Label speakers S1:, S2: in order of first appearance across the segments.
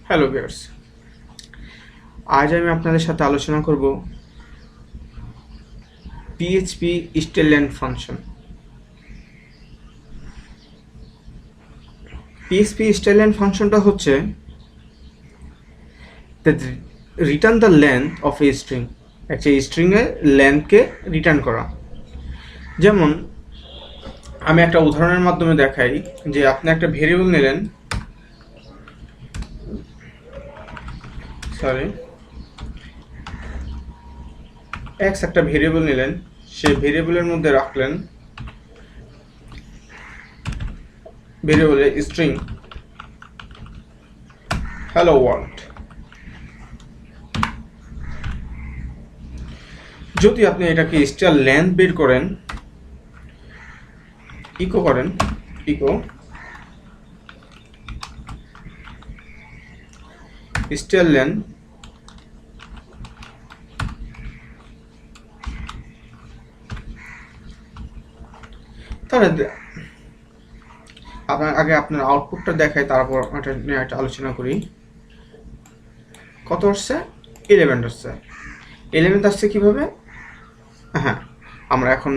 S1: Hello viewers, আজ আমি আপনাদের সাথে আলোচনা করব পিএইচপি স্টাইললাইন ফাংশন। পিএইচপি স্টাইললাইন ফাংশনটা হচ্ছে return the length of a string, একটা স্ট্রিংয়ের লেন্থকে রিটার্ন করা। যেমন আমি একটা উদাহরণের মাধ্যমে দেখাই যে আপনি একটা ভেরিয়েবল নিলেন, এক্স একটা ভেরিয়েবল নিলেন, সেই ভেরিয়েবলের মধ্যে রাখলেন ভেরিয়েবলের স্ট্রিং হ্যালো ওয়ার্ল্ড। যদি আপনি এটাকে স্টার লেন্থ বের করেন, ইকো করেন, ইকো স্টার লেন্থ, তাহলে আগে আপনার আউটপুটটা দেখায়, তারপর এটা নিয়ে একটা আলোচনা করি। কত আসছে? 11 আসছে। 11 আসছে কিভাবে? হ্যাঁ, আমরা এখন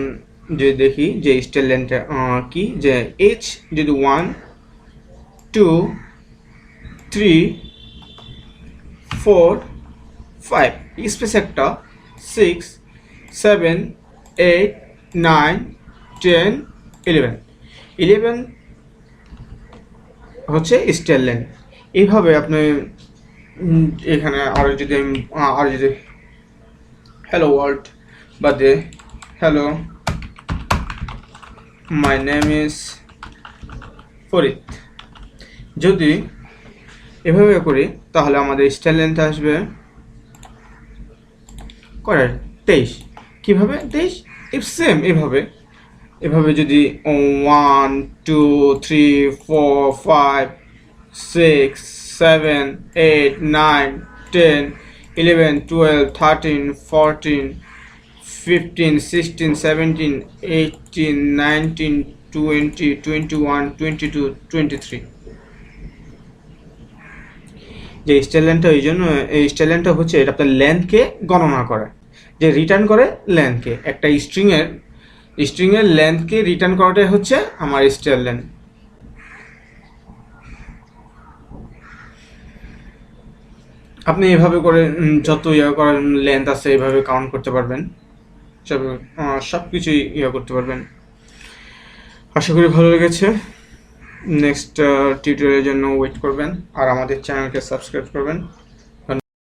S1: যদি দেখি যে স্টার লেন্থটা কি, যে এইচ যদি 1 2 3 4 5 স্পেস একটা 6 7 8 9 10 11 হচ্ছে স্টার লেন্থ। এইভাবে আপনি এখানে আরো যদি হ্যালো ওয়ার্ল্ড বাদে hello my name is Farid যদি এভাবে করি, তাহলে আমাদের স্টার লেন্থ আসবে করার 23। কিভাবে 23? ইফ সেম এভাবে যদি 1 2 3 4 5 6 7 8 9 10 11 12 13 14 15 16 17 18 19 20 21 22 23, যে স্টার লেন্থটা, ওই জন্য এই স্টার লেন্থটা হচ্ছে এটা আপনার লেন্থকে গণনা করে, যে রিটার্ন করে লেন্থকে। একটা স্ট্রিংয়ের লেন্থকে রিটার্ন করাটাই হচ্ছে আমার স্টার লেন্থ। আপনি এভাবে করে যত করার লেন্থ আছে এভাবে কাউন্ট করতে পারবেন, সব কিছুই করতে পারবেন। আশা করি ভালো লেগেছে। নেক্সট টিউটোরিয়ালের জন্য ওয়েট করবেন আর আমাদের চ্যানেলকে সাবস্ক্রাইব করবেন।